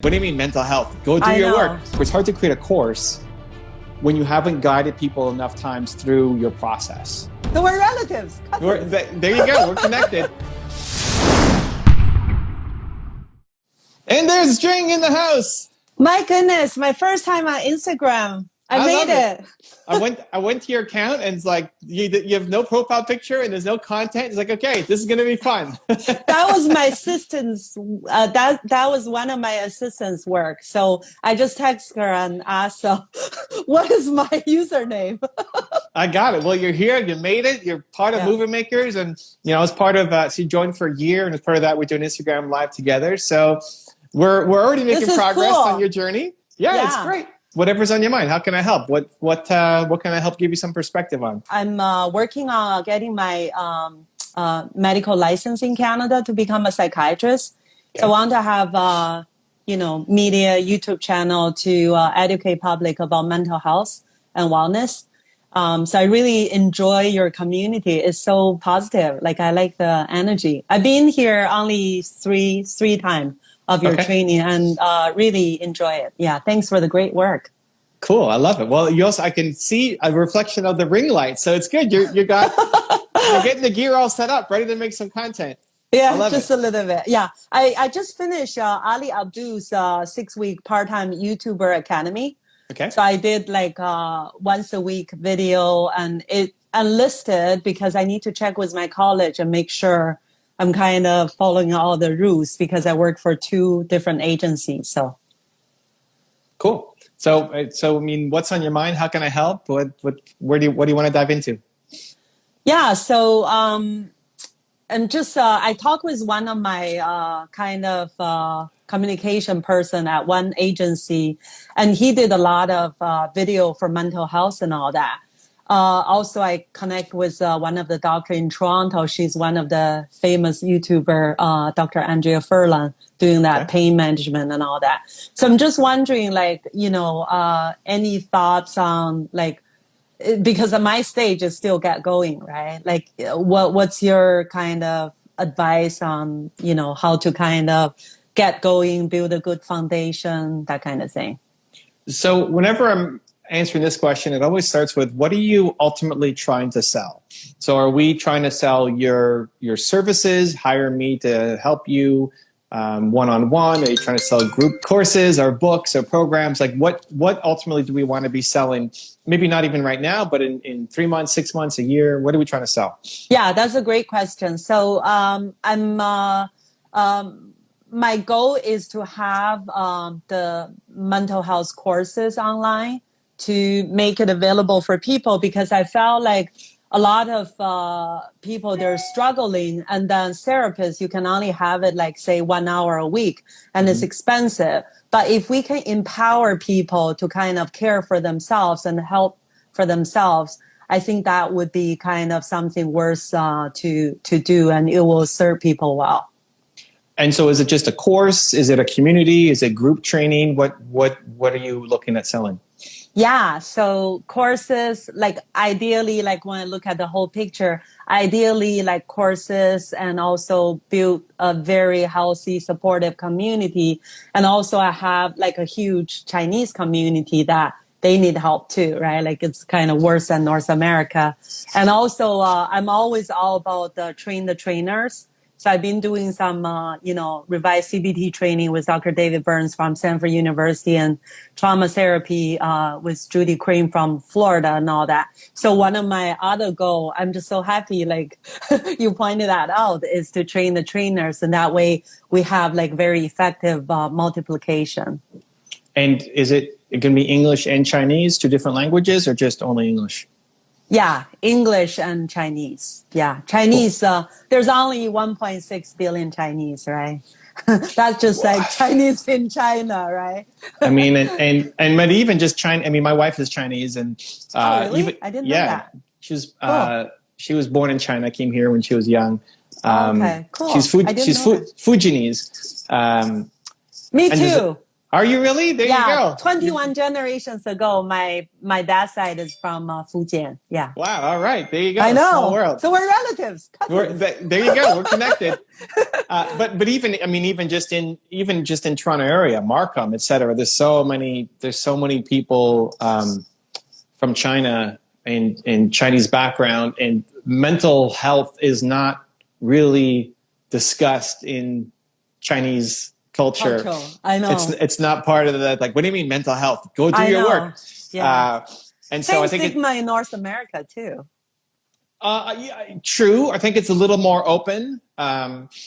What do you mean mental health? Go do I your know. work. It's hard to create a course when you haven't guided people enough times through your process. So we're relatives. There you go. We're connected. And there's String in the house. My goodness, my first time on Instagram. I made it. I went to your account and it's like you have no profile picture and there's no content. It's like, okay, this is gonna be fun. That was my assistant's. That was one of my assistant's work. So I just text her and asked her, "What is my username?" I got it. Well, you're here. You made it. You're part of Movement Makers, and as part of. She joined for a year, and as part of that, we're doing Instagram Live together. So we're already making progress on your journey. Yeah, it's great. Whatever's on your mind. How can I help? What can I help give you some perspective on? I'm working on getting my medical license in Canada to become a psychiatrist. Okay. So I want to have media YouTube channel to educate public about mental health and wellness. So I really enjoy your community. It's so positive. Like I like the energy. I've been here only three times of your training and really enjoy it. Yeah. Thanks for the great work. Cool. I love it. Well, I can see a reflection of the ring light. So it's good. You're getting the gear all set up, ready to make some content. Yeah, just a little bit. Yeah. I just finished Ali Abdul's 6-week part-time YouTuber Academy. Okay. So I did like once a week video and it enlisted because I need to check with my college and make sure I'm kind of following all the rules because I work for 2 different agencies. So cool. So I mean, what's on your mind? How can I help? What do you want to dive into? Yeah. So I'm just I talked with one of my kind of communication person at one agency, and he did a lot of video for mental health and all that. Also, I connect with one of the doctors in Toronto. She's one of the famous YouTuber, Dr. Andrea Furlan, doing that pain management and all that. So I'm just wondering, like, any thoughts on, like, because at my stage is still get going, right? Like, what's your kind of advice on, how to kind of get going, build a good foundation, that kind of thing? So whenever I'm answering this question, it always starts with, what are you ultimately trying to sell? So are we trying to sell your services, hire me to help you one-on-one? Are you trying to sell group courses or books or programs? Like what ultimately do we want to be selling? Maybe not even right now, but in 3 months, 6 months, a year, what are we trying to sell? Yeah, that's a great question. So my goal is to have the mental health courses online to make it available for people, because I felt like a lot of people, they're struggling, and then therapists, you can only have it like, say, 1 hour a week, and it's expensive. But if we can empower people to kind of care for themselves and help for themselves, I think that would be kind of something worth to do, and it will serve people well. And so is it just a course? Is it a community? Is it group training? What are you looking at selling? Yeah, so courses, like ideally, like when I look at the whole picture, ideally like courses, and also build a very healthy, supportive community. And also I have like a huge Chinese community that they need help too, right? Like it's kind of worse than North America. And also I'm always all about train the trainers. So I've been doing some, revised CBT training with Dr. David Burns from Stanford University, and trauma therapy with Judy Cream from Florida and all that. So one of my other goals, I'm just so happy, like you pointed that out, is to train the trainers. And that way we have like very effective multiplication. And is it going to be English and Chinese, 2 different languages, or just only English? Yeah, English and Chinese. Yeah, Chinese. There's only 1.6 billion Chinese, right? That's just like Chinese in China, right? I mean, but even just China. I mean, my wife is Chinese, and oh, really? I didn't know that. She was born in China, came here when she was young. Okay, cool. She's Fujianese. Me too. Are you really? There you Yeah, go. 21 generations ago, my dad's side is from Fujian. Yeah. Wow. All right. There you I go. Small know. world. So we're relatives, cousins. There you go. We're connected. But even, I mean, even just in Toronto area, Markham, et cetera, there's so many people from China and Chinese background, and mental health is not really discussed in Chinese culture. I know. It's not part of the, like, what do you mean mental health? Go do your work. Yeah. And Same so I think stigma in North America too. yeah, true. I think it's a little more open.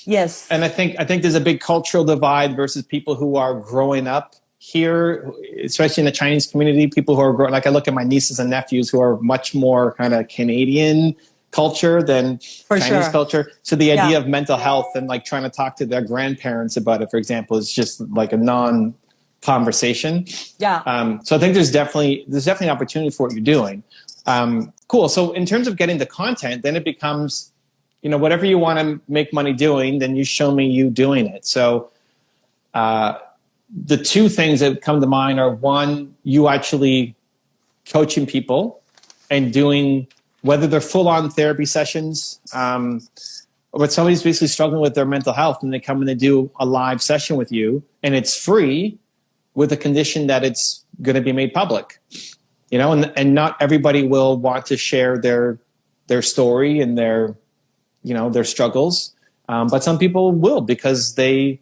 Yes. And I think there's a big cultural divide versus people who are growing up here, especially in the Chinese community. People who are growing, like I look at my nieces and nephews who are much more kind of Canadian culture than Chinese culture. So the idea of mental health and like trying to talk to their grandparents about it, for example, is just like a non-conversation. Yeah. So I think there's definitely an opportunity for what you're doing. Cool. So in terms of getting the content, then it becomes, whatever you want to make money doing, then you show me you doing it. So the two things that come to mind are, one, you actually coaching people and doing, whether they're full-on therapy sessions, but somebody's basically struggling with their mental health and they come and they do a live session with you and it's free with the condition that it's going to be made public, and not everybody will want to share their story and their struggles. But some people will because they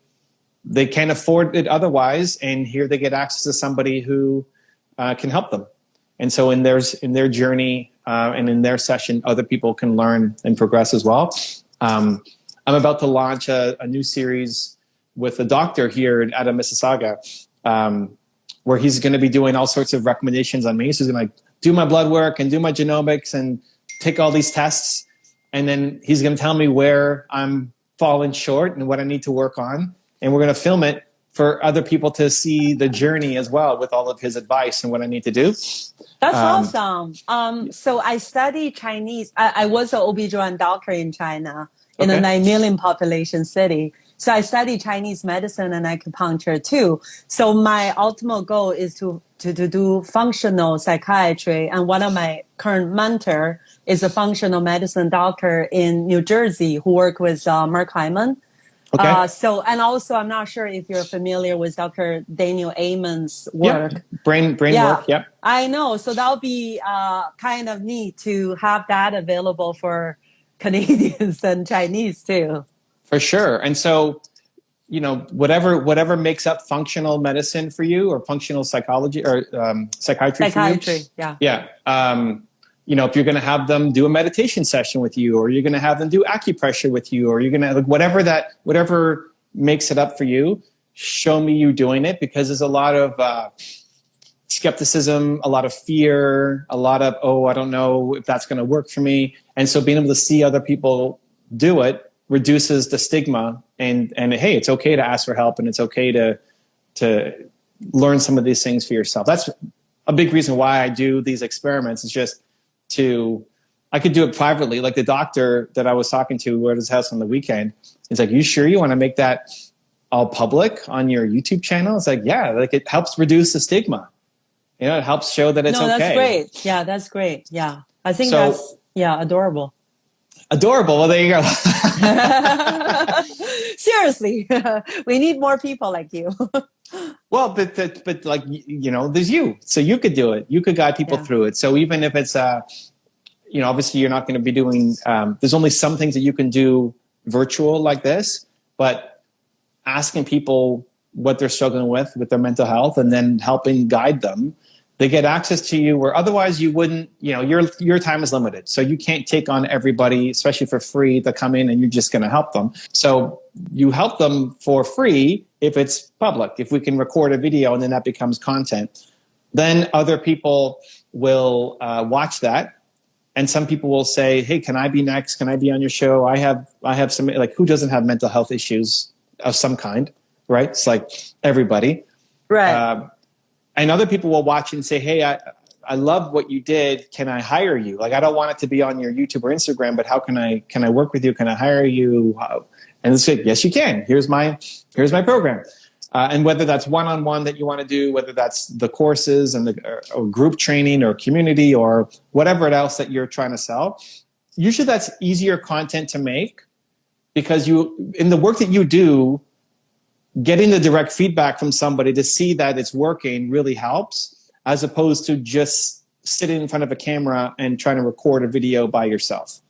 can't afford it otherwise. And here they get access to somebody who can help them. And so in their journey and in their session, other people can learn and progress as well. I'm about to launch a new series with a doctor here out of Mississauga, where he's going to be doing all sorts of recommendations on me. So he's going to do my blood work and do my genomics and take all these tests. And then he's going to tell me where I'm falling short and what I need to work on. And we're going to film it for other people to see the journey as well with all of his advice and what I need to do. That's awesome. So I studied Chinese. I was an OB/GYN doctor in China in a 9 million population city. So I studied Chinese medicine and acupuncture too. So my ultimate goal is to do functional psychiatry. And one of my current mentor is a functional medicine doctor in New Jersey who worked with Mark Hyman. Okay. And also, I'm not sure if you're familiar with Dr. Daniel Amen's work. Yep. Brain work, yep. I know. So that would be kind of neat to have that available for Canadians and Chinese too. For sure. And so, whatever makes up functional medicine for you or functional psychology or psychiatry for you. Yeah. Yeah. If you're going to have them do a meditation session with you, or you're going to have them do acupressure with you, or you're going to, whatever makes it up for you, show me you doing it, because there's a lot of skepticism, a lot of fear, a lot of, I don't know if that's going to work for me. And so being able to see other people do it reduces the stigma and hey, it's okay to ask for help and it's okay to learn some of these things for yourself. That's a big reason why I do these experiments. It's just I could do it privately. Like the doctor that I was talking to at his house on the weekend, he's like, you sure you want to make that all public on your YouTube channel? It's like, yeah, like it helps reduce the stigma. It helps show that it's okay. That's great. Yeah, that's great. Yeah. I think that's adorable. Adorable. Well, there you go. Seriously, we need more people like you. Well, but like, there's you. So you could do it. You could guide people through it. So even if it's, obviously you're not going to be doing, there's only some things that you can do virtual like this, but asking people what they're struggling with their mental health and then helping guide them, they get access to you where otherwise you wouldn't, your time is limited. So you can't take on everybody, especially for free, to come in and you're just going to help them. So you help them for free if it's public. If we can record a video and then that becomes content, then other people will watch that. And some people will say, hey, can I be next? Can I be on your show? I have some, like, who doesn't have mental health issues of some kind, right? It's like everybody. Right. And other people will watch and say, hey, I love what you did. Can I hire you? Like, I don't want it to be on your YouTube or Instagram, but how can I work with you? Can I hire you? And it's like, yes, you can. Here's my program. And whether that's one-on-one that you want to do, whether that's the courses and or group training or community or whatever else that you're trying to sell, usually that's easier content to make because in the work that you do, getting the direct feedback from somebody to see that it's working really helps, as opposed to just sitting in front of a camera and trying to record a video by yourself.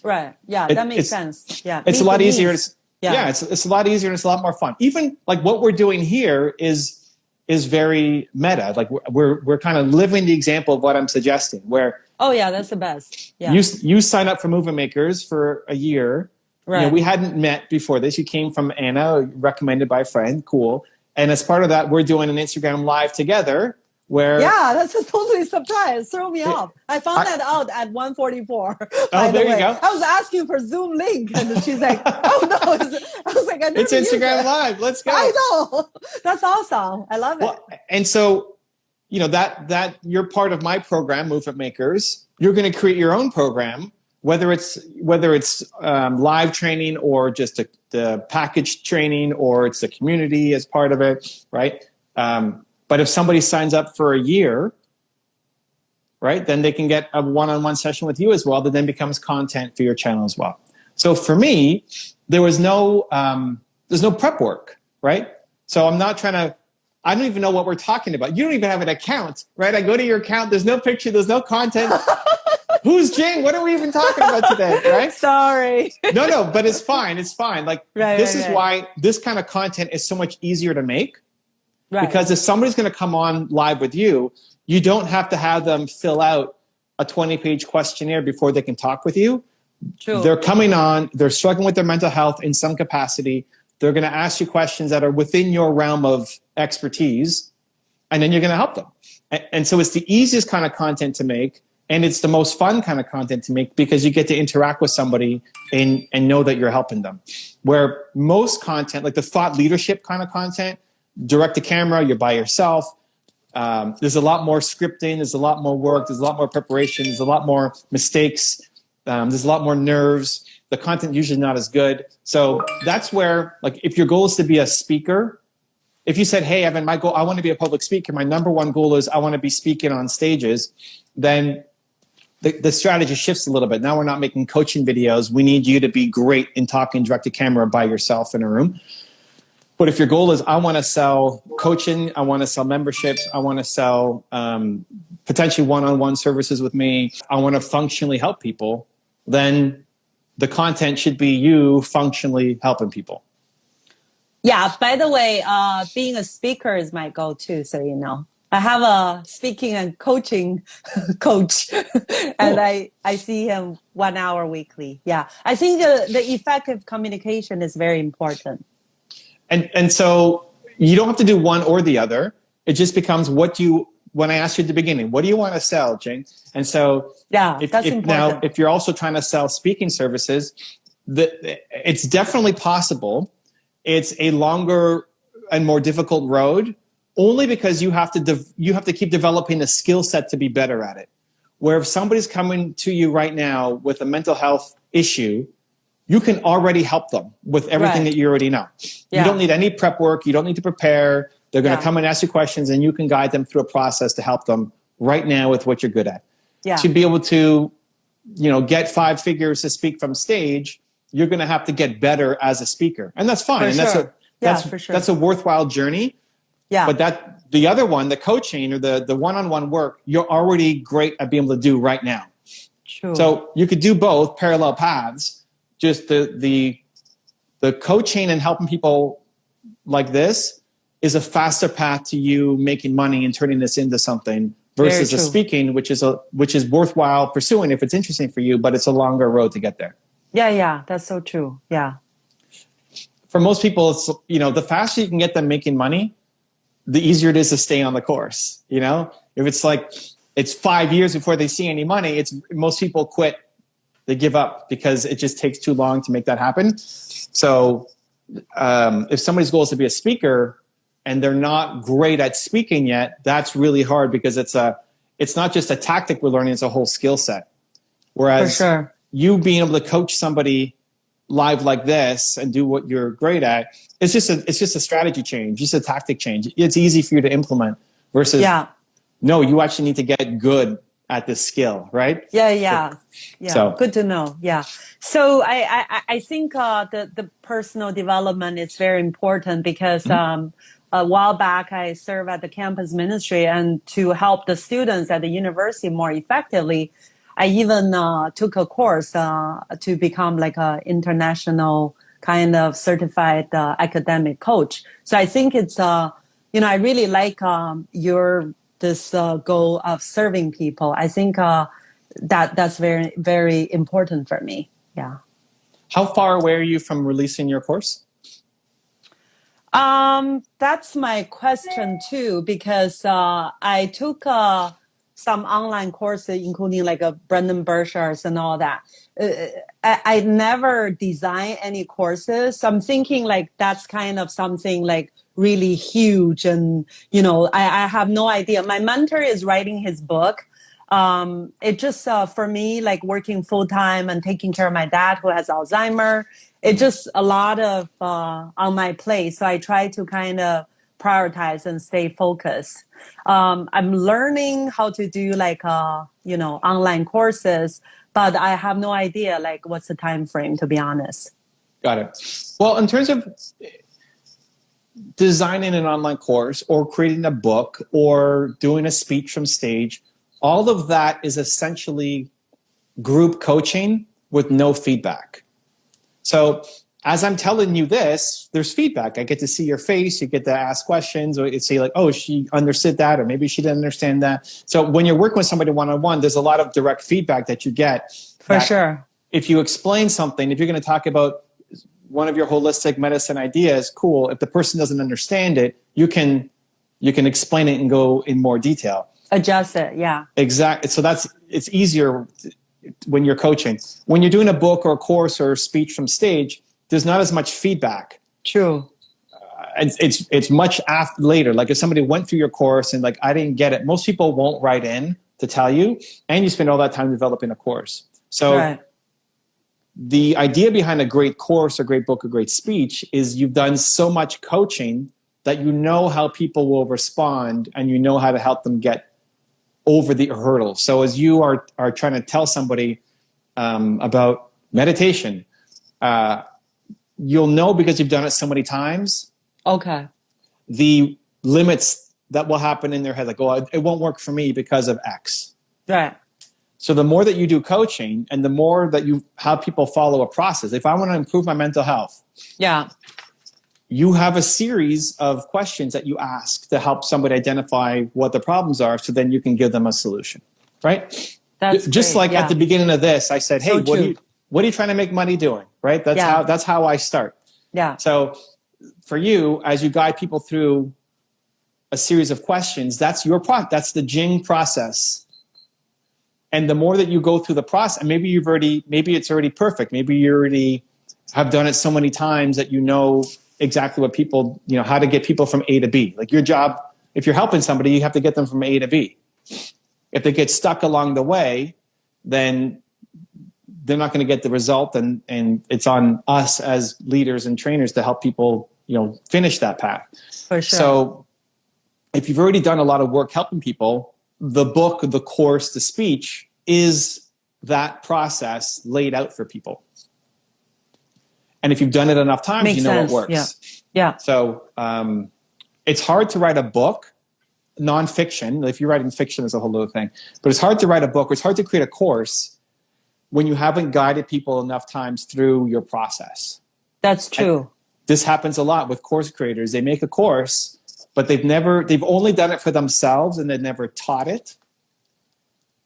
Right. Yeah, that makes sense. Yeah. It's a lot easier. It's a lot easier and it's a lot more fun. Even like what we're doing here is very meta. Like we're kind of living the example of what I'm suggesting, where oh yeah, that's the best. Yeah. You sign up for Movement Makers for a year. Right. You know, we hadn't met before this. You came from Anna, recommended by a friend. Cool. And as part of that, we're doing an Instagram live together. Where that's a totally surprise. Throw me off. I found that out at 1:44. Oh, there you go. I was asking for Zoom link, and she's like, "Oh no!" I was like, "It's Instagram Live. Let's go." I know. That's awesome. I love it. And so, you know that you're part of my program, Movement Makers. You're going to create your own program, whether it's live training or just the package training, or it's the community as part of it, right? But if somebody signs up for a year, right, then they can get a one-on-one session with you as well that then becomes content for your channel as well. So for me, there's no prep work, right? So I don't even know what we're talking about. You don't even have an account, right? I go to your account, there's no picture, there's no content. Who's Jing? What are we even talking about today, right? Sorry. No, but it's fine. It's fine. Like this is why this kind of content is so much easier to make. Right. Because if somebody's going to come on live with you, you don't have to have them fill out a 20-page questionnaire before they can talk with you. True. They're coming on, they're struggling with their mental health in some capacity. They're going to ask you questions that are within your realm of expertise, and then you're going to help them. And so it's the easiest kind of content to make, and it's the most fun kind of content to make because you get to interact with somebody and know that you're helping them. Where most content, like the thought leadership kind of content, direct to camera, you're by yourself. There's a lot more scripting. There's a lot more work. There's a lot more preparation. There's a lot more mistakes. There's a lot more nerves. The content usually not as good. So that's where, like, if your goal is to be a speaker, if you said, hey, Evan, my goal, I want to be a public speaker. My number one goal is I want to be speaking on stages. Then the strategy shifts a little bit. Now we're not making coaching videos. We need you to be great in talking direct to camera by yourself in a room. But if your goal is, I want to sell coaching, I want to sell memberships, I want to sell potentially one-on-one services with me, I want to functionally help people, then the content should be you functionally helping people. Yeah, by the way, being a speaker is my goal too, so you know. I have a speaking and coaching coach, and I see him 1 hour weekly. Yeah, I think the effective communication is very important. And so you don't have to do one or the other. It just becomes when I asked you at the beginning, what do you want to sell, Jing? And so that's important. Now, if you're also trying to sell speaking services, it's definitely possible. It's a longer and more difficult road only because you have to keep developing the skill set to be better at it. Where if somebody's coming to you right now with a mental health issue, you can already help them with everything that you already know. Yeah. You don't need any prep work. You don't need to prepare. They're going to come and ask you questions, and you can guide them through a process to help them right now with what you're good at. Yeah. To be able to, get 5 figures to speak from stage, you're going to have to get better as a speaker, and that's fine. That's a worthwhile journey. Yeah. But the other one, the coaching or the one-on-one work, you're already great at being able to do right now. True. So you could do both parallel paths. Just the coaching and helping people like this is a faster path to you making money and turning this into something versus the speaking, which is worthwhile pursuing if it's interesting for you, but it's a longer road to get there. Yeah, that's so true. Yeah. For most people, it's the faster you can get them making money, the easier it is to stay on the course. If it's like it's 5 years before they see any money, most people quit. They give up because it just takes too long to make that happen. So if somebody's goal is to be a speaker and they're not great at speaking yet, that's really hard because it's not just a tactic we're learning, it's a whole skill set. Whereas you being able to coach somebody live like this and do what you're great at. It's just a strategy change, just a tactic change. It's easy for you to implement versus no, you actually need to get good at this skill, right? Yeah. So, good to know. Yeah. So I think the personal development is very important because a while back I served at the campus ministry, and to help the students at the university more effectively, I even took a course to become like a international kind of certified academic coach. So I think it's I really like your this goal of serving people. I think that's very, very important for me. Yeah. How far away are you from releasing your course? That's my question too, because I took some online courses, including like a Brendan Burchard's and all that. I never design any courses. So I'm thinking like that's kind of something like really huge. And, I have no idea. My mentor is writing his book. It just, for me, like working full time and taking care of my dad who has Alzheimer, it's just a lot of, on my plate. So I try to kind of prioritize and stay focused. I'm learning how to do like, online courses, but I have no idea like what's the time frame, to be honest. Got it. Well, in terms of designing an online course or creating a book or doing a speech from stage, all of that is essentially group coaching with no feedback. So as I'm telling you this, there's feedback. I get to see your face. You get to ask questions, or you say like, oh, she understood that, or maybe she didn't understand that. So when you're working with somebody one-on-one, there's a lot of direct feedback that you get. For sure. If you explain something, if you're going to talk about one of your holistic medicine ideas, cool. If the person doesn't understand it, you can explain it and go in more detail. Adjust it, yeah. Exactly. So it's easier when you're coaching. When you're doing a book or a course or a speech from stage, there's not as much feedback. True. It's much after later. Like if somebody went through your course and like, I didn't get it. Most people won't write in to tell you, and you spend all that time developing a course. So the idea behind a great course, a great book, a great speech is you've done so much coaching that you know how people will respond and you know how to help them get over the hurdle. So as you are trying to tell somebody about meditation, you'll know because you've done it so many times. Okay. The limits that will happen in their head, like, oh, it won't work for me because of X. Right. So the more that you do coaching and the more that you have people follow a process, if I want to improve my mental health, you have a series of questions that you ask to help somebody identify what the problems are, so then you can give them a solution, right? That's just great. Like at the beginning of this, I said, hey, what are you trying to make money doing, right? That's how I start. Yeah. So for you, as you guide people through a series of questions, that's that's the Jing process. And the more that you go through the process, maybe it's already perfect. Maybe you already have done it so many times that you know exactly what people, how to get people from A to B. Like your job, if you're helping somebody, you have to get them from A to B. If they get stuck along the way, then they're not going to get the result. And it's on us as leaders and trainers to help people, finish that path. For sure. So if you've already done a lot of work helping people, the book, the course, the speech is that process laid out for people. And if you've done it enough times, Makes you know sense. it works. Yeah. So it's hard to write a book, nonfiction. If you're writing fiction, it's a whole other thing. But it's hard to write a book, or it's hard to create a course when you haven't guided people enough times through your process. That's true. And this happens a lot with course creators. They make a course, but they've only done it for themselves and they've never taught it.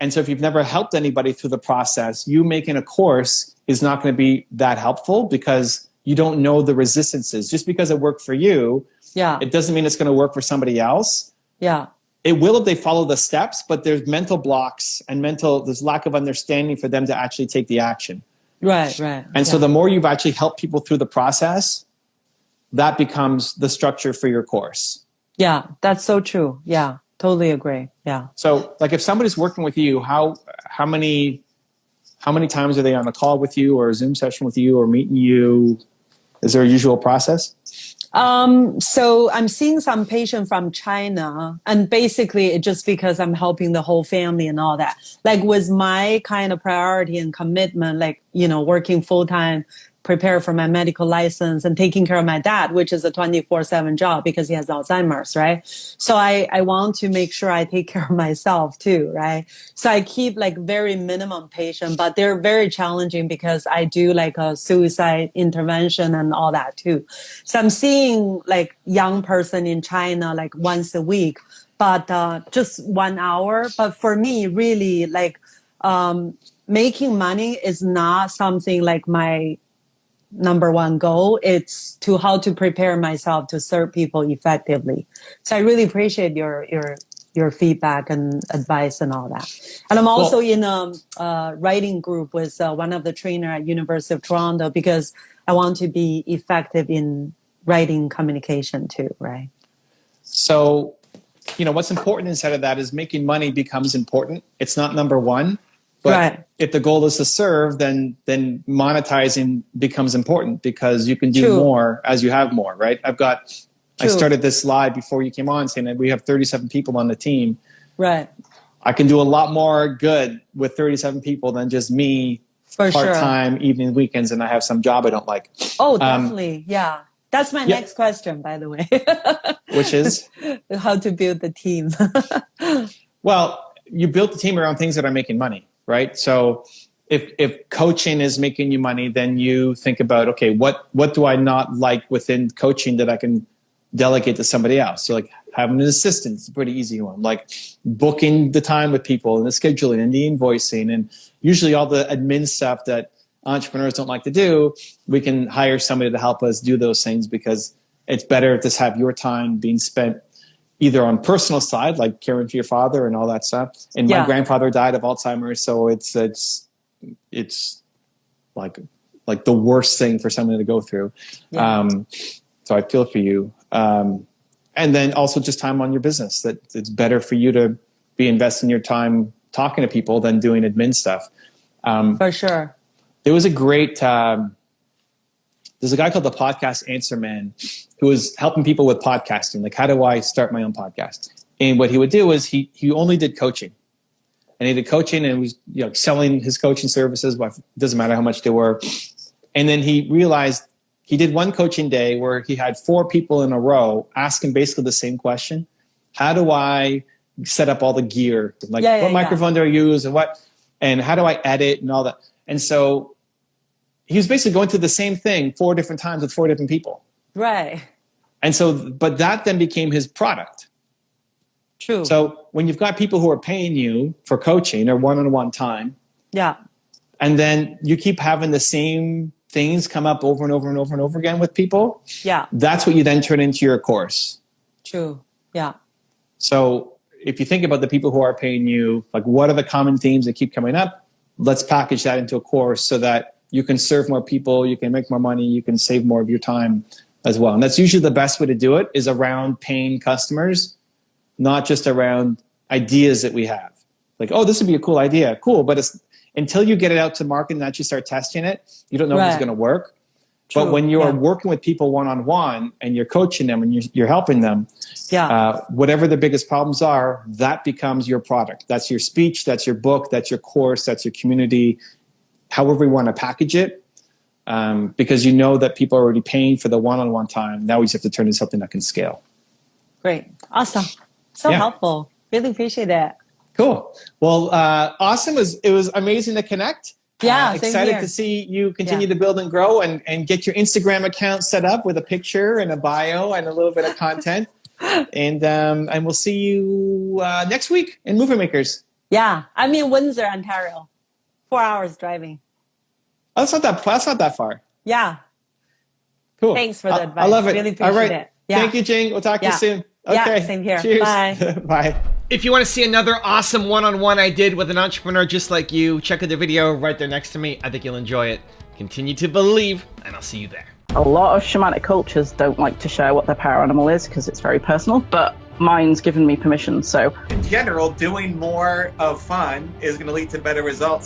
And so if you've never helped anybody through the process, you making a course is not going to be that helpful because you don't know the resistances. Just because it worked for you, it doesn't mean it's going to work for somebody else. Yeah. It will if they follow the steps, but there's mental blocks and there's lack of understanding for them to actually take the action. Right. And so the more you've actually helped people through the process, that becomes the structure for your course. Yeah, that's so true. Yeah, totally agree. Yeah. So like if somebody's working with you, how how many times are they on a call with you or a Zoom session with you or meeting you? Is there a usual process? So I'm seeing some patient from China, and basically it's just because I'm helping the whole family and all that. Like with my kind of priority and commitment, like, working full time, prepare for my medical license and taking care of my dad, which is a 24/7 job because he has Alzheimer's, right? So I want to make sure I take care of myself too, right? So I keep like very minimum patient, but they're very challenging because I do like a suicide intervention and all that too. So I'm seeing like young person in China like once a week, but just 1 hour. But for me, really like making money is not something like my number one goal. It's to how to prepare myself to serve people effectively. So I really appreciate your feedback and advice and all that. And I'm also in a writing group with one of the trainer at University of Toronto because I want to be effective in writing communication too, right? So, what's important inside of that is making money becomes important. It's not number one. But if the goal is to serve, then monetizing becomes important because you can do more as you have more, right? I started this slide before you came on saying that we have 37 people on the team. Right. I can do a lot more good with 37 people than just me part-time, evening, weekends, and I have some job I don't like. Oh, definitely. Yeah. That's my next question, by the way. Which is? How to build the team. Well, you built the team around things that are making money. Right. So if coaching is making you money, then you think about, okay, what do I not like within coaching that I can delegate to somebody else? So like having an assistant is a pretty easy one, like booking the time with people and the scheduling and the invoicing and usually all the admin stuff that entrepreneurs don't like to do. We can hire somebody to help us do those things because it's better to have your time being spent either on personal side, like caring for your father and all that stuff. And my grandfather died of Alzheimer's, so it's like the worst thing for someone to go through. Yeah. So I feel for you. And then also just time on your business. That it's better for you to be investing your time talking to people than doing admin stuff. For sure. There was a great. There's a guy called the Podcast Answer Man who was helping people with podcasting. Like, how do I start my own podcast? And what he would do is he only did coaching. And he did coaching and was selling his coaching services. But it doesn't matter how much they were. And then he realized he did one coaching day where he had 4 people in a row asking basically the same question. How do I set up all the gear? Like what microphone do I use and how do I edit and all that? And so he was basically going through the same thing 4 different times with 4 different people. Right. And so, but that then became his product. True. So when you've got people who are paying you for coaching or one-on-one time. Yeah. And then you keep having the same things come up over and over and over and over again with people. Yeah. That's what you then turn into your course. True. Yeah. So if you think about the people who are paying you, like what are the common themes that keep coming up? Let's package that into a course so that you can serve more people, you can make more money, you can save more of your time as well. And that's usually the best way to do it is around paying customers, not just around ideas that we have. Like, oh, this would be a cool idea. Cool. But it's until you get it out to market and actually start testing it, you don't know if it's going to work. True. But when you're working with people one-on-one and you're coaching them and you're helping them, whatever the biggest problems are, that becomes your product. That's your speech, that's your book, that's your course, that's your community, however you want to package it. Because you know that people are already paying for the one-on-one time. Now we just have to turn into something that can scale. Great. Awesome. So helpful. Really appreciate it. Cool. Well, awesome. It was amazing to connect. Yeah, excited to see you continue to build and grow and get your Instagram account set up with a picture and a bio and a little bit of content. And we'll see you next week in Movie Makers. Yeah, I'm in Windsor, Ontario. 4 hours driving. Oh, that's not that far. Yeah. Cool. Thanks for the advice. I love it. Really appreciate it. Yeah. Thank you, Jing. We'll talk to you soon. Okay. Yeah, same here. Cheers. Bye. Bye. If you want to see another awesome one-on-one I did with an entrepreneur just like you, check out the video right there next to me. I think you'll enjoy it. Continue to believe, and I'll see you there. A lot of shamanic cultures don't like to share what their power animal is because it's very personal, but mine's given me permission, so. In general, doing more of fun is going to lead to better results.